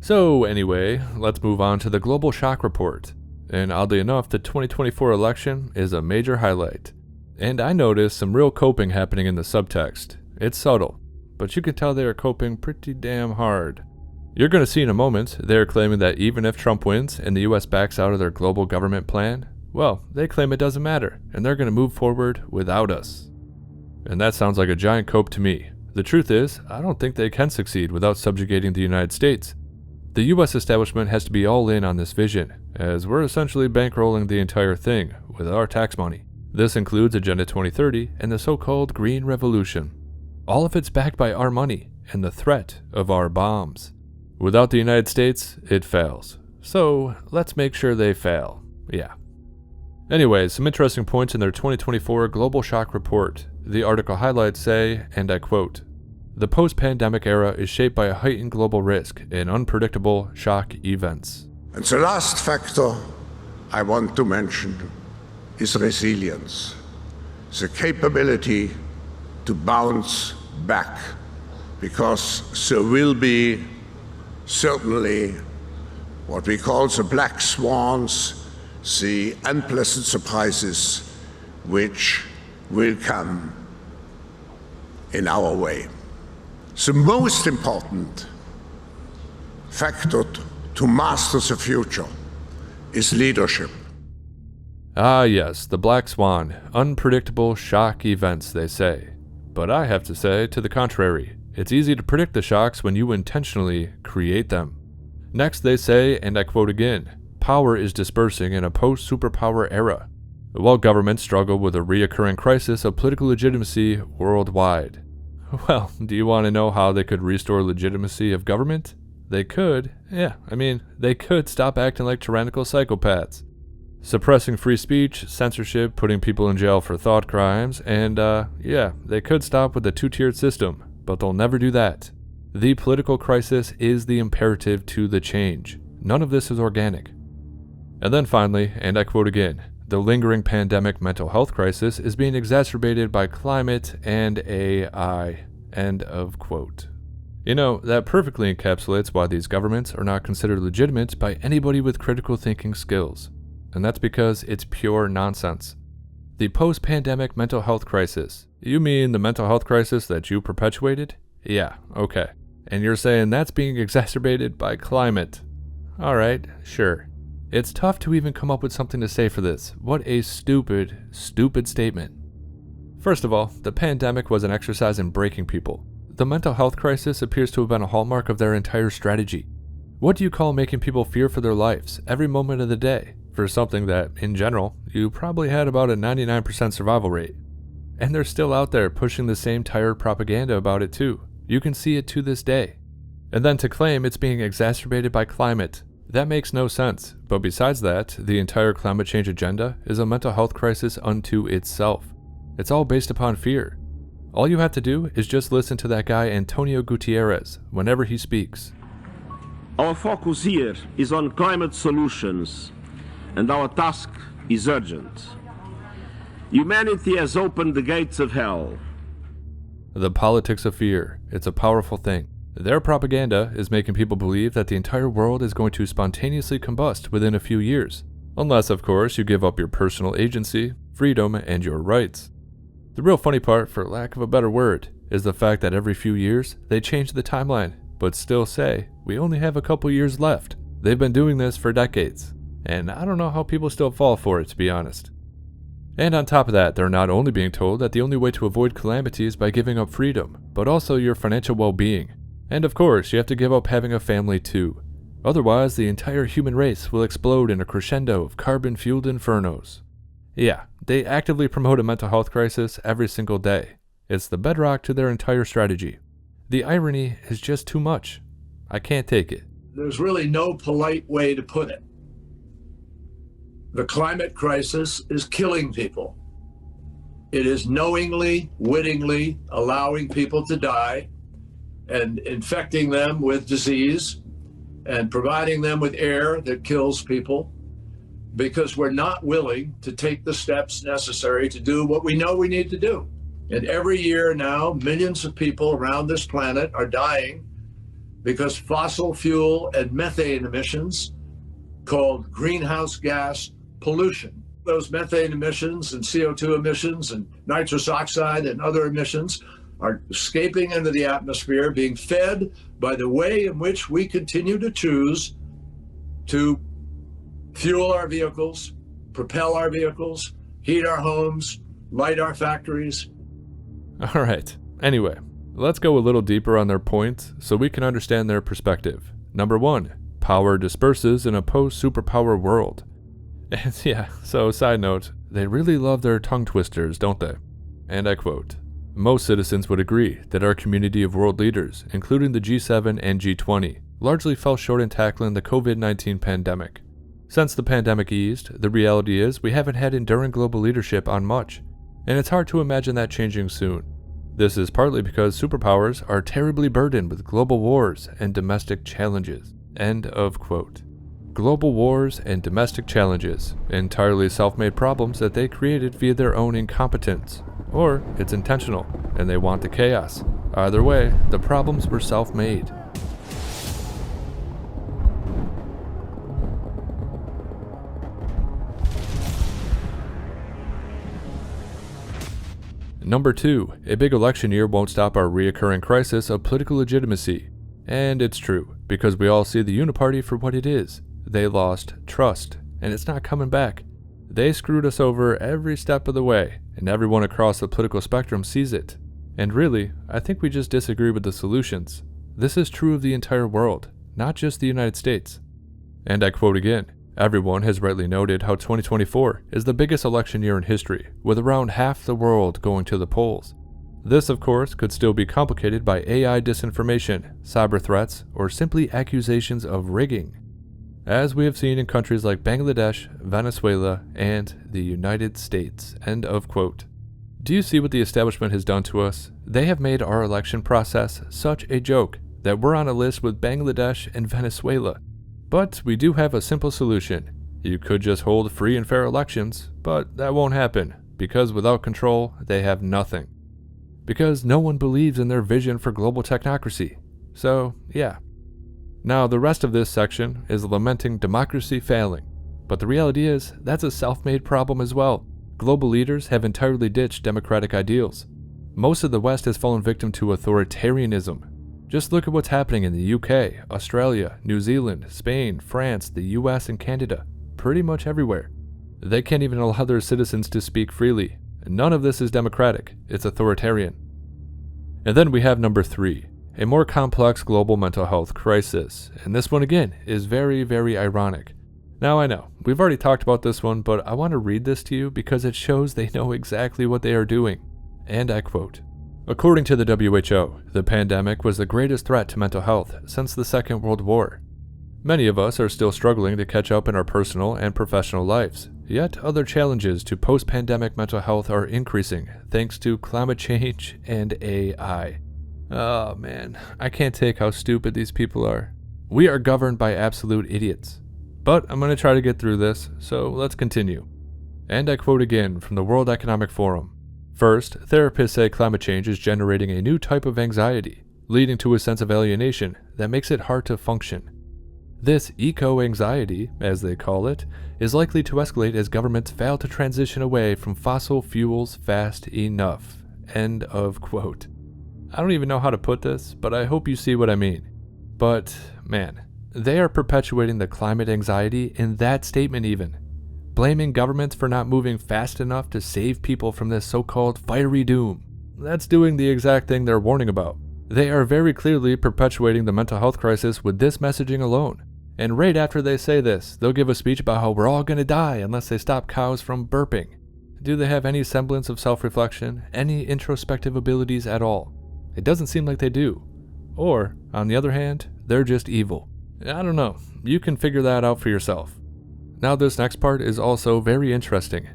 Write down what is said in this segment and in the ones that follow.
So anyway, let's move on to the global shock report. And oddly enough, the 2024 election is a major highlight. And I noticed some real coping happening in the subtext. It's subtle, but you can tell they are coping pretty damn hard. You're going to see in a moment, they are claiming that even if Trump wins and the US backs out of their global government plan, well, they claim it doesn't matter, and they're going to move forward without us. And that sounds like a giant cope to me. The truth is, I don't think they can succeed without subjugating the United States. The US establishment has to be all in on this vision, as we're essentially bankrolling the entire thing with our tax money. This includes Agenda 2030 and the so-called Green Revolution. All of it's backed by our money and the threat of our bombs. Without the United States, it fails. So let's make sure they fail. Yeah. Anyway, some interesting points in their 2024 Global Shock Report. The article highlights say, and I quote, "The post-pandemic era is shaped by a heightened global risk and unpredictable shock events." And the last factor I want to mention is resilience, the capability to bounce back, because there will be certainly what we call the black swans, the unpleasant surprises which will come in our way. The most important factor to master the future is leadership. Ah yes, the black swan, unpredictable shock events, they say. But I have to say, to the contrary, it's easy to predict the shocks when you intentionally create them. Next they say, and I quote again, "Power is dispersing in a post-superpower era, while governments struggle with a reoccurring crisis of political legitimacy worldwide." Well, do you want to know how they could restore legitimacy of government? They could, they could stop acting like tyrannical psychopaths. Suppressing free speech, censorship, putting people in jail for thought crimes, and they could stop with the two-tiered system, but they'll never do that. The political crisis is the imperative to the change. None of this is organic. And then finally, and I quote again, "The lingering pandemic mental health crisis is being exacerbated by climate and AI." End of quote. You know, that perfectly encapsulates why these governments are not considered legitimate by anybody with critical thinking skills. And that's because it's pure nonsense. The post-pandemic mental health crisis. You mean the mental health crisis that you perpetuated? Yeah, okay. And you're saying that's being exacerbated by climate. Alright, sure. It's tough to even come up with something to say for this. What a stupid, stupid statement. First of all, the pandemic was an exercise in breaking people. The mental health crisis appears to have been a hallmark of their entire strategy. What do you call making people fear for their lives every moment of the day for something that, in general, you probably had about a 99% survival rate? And they're still out there pushing the same tired propaganda about it too. You can see it to this day. And then to claim it's being exacerbated by climate, that makes no sense. But besides that, the entire climate change agenda is a mental health crisis unto itself. It's all based upon fear. All you have to do is just listen to that guy Antonio Gutierrez whenever he speaks. Our focus here is on climate solutions, and our task is urgent. Humanity has opened the gates of hell. The politics of fear. It's a powerful thing. Their propaganda is making people believe that the entire world is going to spontaneously combust within a few years. Unless, of course, you give up your personal agency, freedom, and your rights. The real funny part, for lack of a better word, is the fact that every few years, they change the timeline, but still say, we only have a couple years left. They've been doing this for decades. And I don't know how people still fall for it, to be honest. And on top of that, they're not only being told that the only way to avoid calamity is by giving up freedom, but also your financial well-being. And of course, you have to give up having a family too. Otherwise, the entire human race will explode in a crescendo of carbon-fueled infernos. Yeah, they actively promote a mental health crisis every single day. It's the bedrock to their entire strategy. The irony is just too much. I can't take it. There's really no polite way to put it. The climate crisis is killing people. It is knowingly, wittingly allowing people to die and infecting them with disease and providing them with air that kills people because we're not willing to take the steps necessary to do what we know we need to do. And every year now, millions of people around this planet are dying because fossil fuel and methane emissions, called greenhouse gas pollution, those methane emissions and CO2 emissions and nitrous oxide and other emissions are escaping into the atmosphere, being fed by the way in which we continue to choose to fuel our vehicles, propel our vehicles, heat our homes, light our factories. All right. Anyway, let's go a little deeper on their points so we can understand their perspective. Number 1, power disperses in a post-superpower world. And yeah, so side note, they really love their tongue twisters, don't they? And I quote, "Most citizens would agree that our community of world leaders, including the G7 and G20, largely fell short in tackling the COVID-19 pandemic. Since the pandemic eased, the reality is we haven't had enduring global leadership on much, and it's hard to imagine that changing soon. This is partly because superpowers are terribly burdened with global wars and domestic challenges." End of quote. Global wars and domestic challenges, entirely self-made problems that they created via their own incompetence. Or it's intentional, and they want the chaos. Either way, the problems were self-made. Number 2, a big election year won't stop our reoccurring crisis of political legitimacy. And it's true, because we all see the Uniparty for what it is. They lost trust, and it's not coming back. They screwed us over every step of the way, and everyone across the political spectrum sees it. And really, I think we just disagree with the solutions. This is true of the entire world, not just the United States. And I quote again, "Everyone has rightly noted how 2024 is the biggest election year in history, with around half the world going to the polls. This, of course, could still be complicated by AI disinformation, cyber threats, or simply accusations of rigging, as we have seen in countries like Bangladesh, Venezuela, and the United States." End of quote. Do you see what the establishment has done to us? They have made our election process such a joke that we're on a list with Bangladesh and Venezuela. But we do have a simple solution. You could just hold free and fair elections, but that won't happen, because without control, they have nothing. Because no one believes in their vision for global technocracy. So, yeah. Now, the rest of this section is lamenting democracy failing. But the reality is, that's a self-made problem as well. Global leaders have entirely ditched democratic ideals. Most of the West has fallen victim to authoritarianism. Just look at what's happening in the UK, Australia, New Zealand, Spain, France, the US, and Canada. Pretty much everywhere. They can't even allow their citizens to speak freely. None of this is democratic. It's authoritarian. And then we have number 3, a more complex global mental health crisis. And this one again is very, very ironic. Now I know, we've already talked about this one, but I want to read this to you because it shows they know exactly what they are doing. And I quote, "According to the WHO, the pandemic was the greatest threat to mental health since the Second World War. Many of us are still struggling to catch up in our personal and professional lives, yet other challenges to post-pandemic mental health are increasing thanks to climate change and AI. Oh man, I can't take how stupid these people are. We are governed by absolute idiots. But I'm going to try to get through this, so let's continue. And I quote again from the World Economic Forum. "First, therapists say climate change is generating a new type of anxiety, leading to a sense of alienation that makes it hard to function. This eco-anxiety, as they call it, is likely to escalate as governments fail to transition away from fossil fuels fast enough." End of quote. I don't even know how to put this, but I hope you see what I mean. But, man, they are perpetuating the climate anxiety in that statement even. Blaming governments for not moving fast enough to save people from this so-called fiery doom. That's doing the exact thing they're warning about. They are very clearly perpetuating the mental health crisis with this messaging alone. And right after they say this, they'll give a speech about how we're all gonna die unless they stop cows from burping. Do they have any semblance of self-reflection, any introspective abilities at all? It doesn't seem like they do. Or, on the other hand, they're just evil. I don't know, you can figure that out for yourself. Now this next part is also very interesting,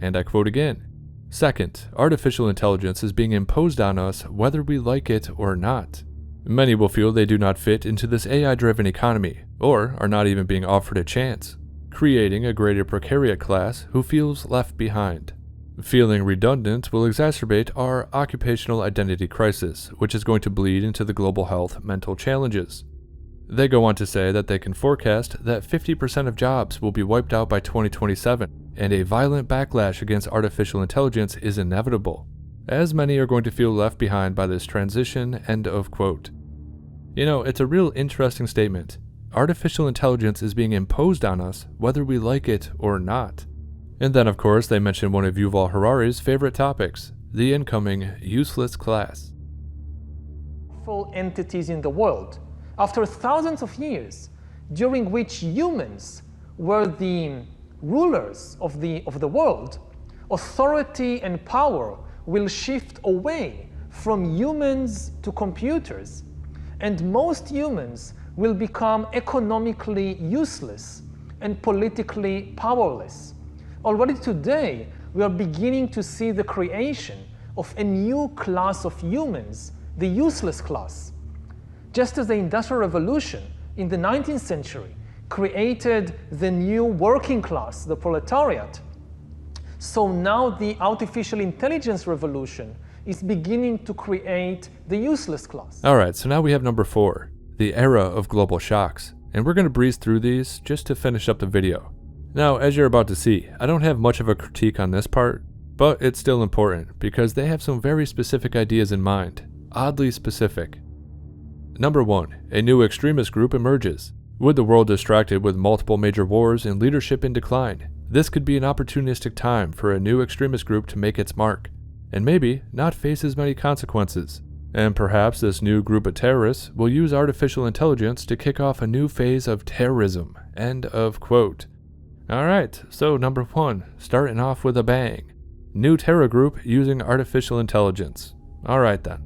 and I quote again. "Second, artificial intelligence is being imposed on us whether we like it or not. Many will feel they do not fit into this AI-driven economy, or are not even being offered a chance, creating a greater precariat class who feels left behind. Feeling redundant will exacerbate our occupational identity crisis, which is going to bleed into the global health mental challenges. They go on to say that they can forecast that 50% of jobs will be wiped out by 2027, and a violent backlash against artificial intelligence is inevitable, as many are going to feel left behind by this transition, end of quote. You know, it's a real interesting statement. Artificial intelligence is being imposed on us whether we like it or not. And then of course they mention one of Yuval Harari's favorite topics, the incoming useless class. Entities in the world, after thousands of years, during which humans were the rulers of the world, authority and power will shift away from humans to computers, and most humans will become economically useless and politically powerless. Already today, we are beginning to see the creation of a new class of humans, the useless class. Just as the Industrial Revolution in the 19th century created the new working class, the proletariat, so now the artificial intelligence revolution is beginning to create the useless class. Alright, so now we have number 4, the era of global shocks, and we're going to breeze through these just to finish up the video. Now, as you're about to see, I don't have much of a critique on this part, but it's still important because they have some very specific ideas in mind, oddly specific. Number 1, a new extremist group emerges. With the world distracted with multiple major wars and leadership in decline, this could be an opportunistic time for a new extremist group to make its mark, and maybe not face as many consequences. And perhaps this new group of terrorists will use artificial intelligence to kick off a new phase of terrorism, end of quote. Alright, so number 1, starting off with a bang. New terror group using artificial intelligence. Alright then.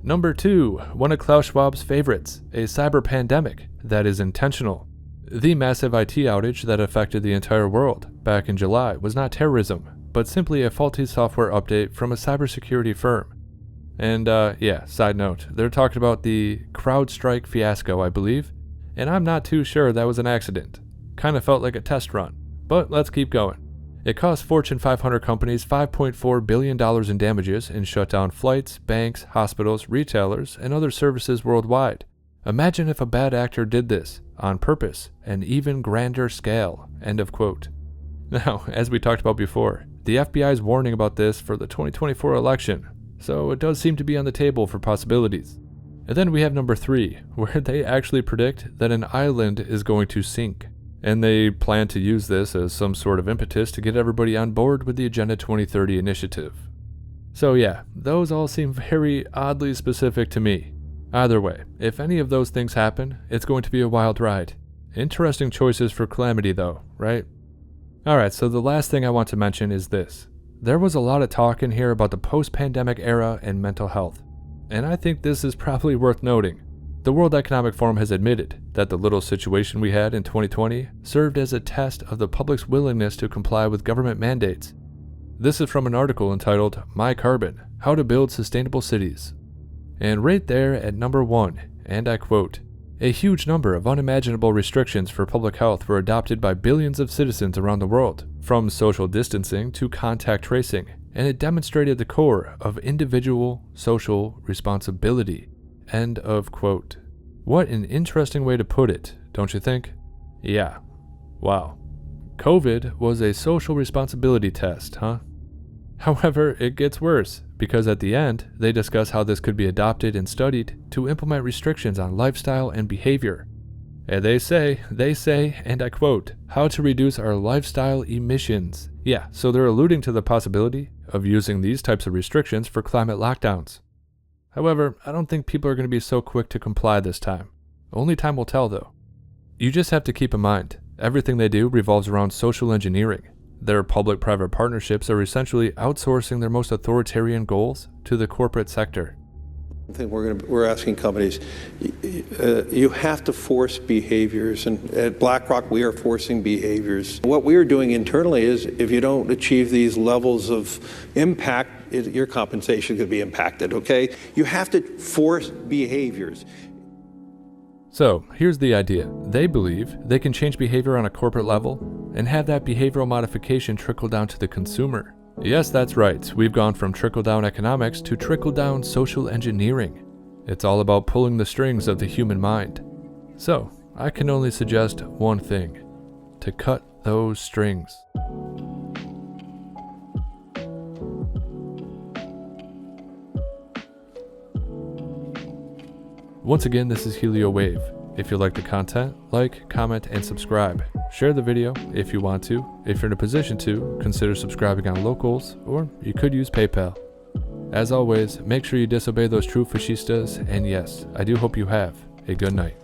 Number 2, one of Klaus Schwab's favorites, a cyber pandemic that is intentional. The massive IT outage that affected the entire world back in July was not terrorism, but simply a faulty software update from a cybersecurity firm. And yeah, side note, they're talking about the CrowdStrike fiasco, I believe, and I'm not too sure that was an accident. Kind of felt like a test run, but let's keep going. It cost Fortune 500 companies $5.4 billion in damages and shut down flights, banks, hospitals, retailers, and other services worldwide. Imagine if a bad actor did this, on purpose, an even grander scale, end of quote. Now, as we talked about before, the FBI is warning about this for the 2024 election, so it does seem to be on the table for possibilities. And then we have number 3, where they actually predict that an island is going to sink. And they plan to use this as some sort of impetus to get everybody on board with the Agenda 2030 initiative. So yeah, those all seem very oddly specific to me. Either way, if any of those things happen, it's going to be a wild ride. Interesting choices for calamity though, right? Alright, so the last thing I want to mention is this. There was a lot of talk in here about the post-pandemic era and mental health, and I think this is probably worth noting. The World Economic Forum has admitted that the little situation we had in 2020 served as a test of the public's willingness to comply with government mandates. This is from an article entitled My Carbon: How to Build Sustainable Cities. And right there at number 1, and I quote, a huge number of unimaginable restrictions for public health were adopted by billions of citizens around the world, from social distancing to contact tracing, and it demonstrated the core of individual social responsibility. End of quote. What an interesting way to put it, don't you think? Yeah. Wow. COVID was a social responsibility test, huh? However, it gets worse, because at the end, they discuss how this could be adopted and studied to implement restrictions on lifestyle and behavior. And they say, and I quote, how to reduce our lifestyle emissions. Yeah, so they're alluding to the possibility of using these types of restrictions for climate lockdowns. However, I don't think people are going to be so quick to comply this time. Only time will tell though. You just have to keep in mind, everything they do revolves around social engineering. Their public-private partnerships are essentially outsourcing their most authoritarian goals to the corporate sector. I think we're asking companies, you have to force behaviors, and at BlackRock we are forcing behaviors. What we are doing internally is, if you don't achieve these levels of impact, your compensation could be impacted, okay? You have to force behaviors. So, here's the idea. They believe they can change behavior on a corporate level and have that behavioral modification trickle down to the consumer. Yes, that's right. We've gone from trickle-down economics to trickle-down social engineering. It's all about pulling the strings of the human mind. So, I can only suggest one thing: to cut those strings. Once again, this is HelioWave. If you like the content, like, comment, and subscribe. Share the video if you want to. If you're in a position to, consider subscribing on Locals, or you could use PayPal. As always, make sure you disobey those true fascistas, and yes, I do hope you have a good night.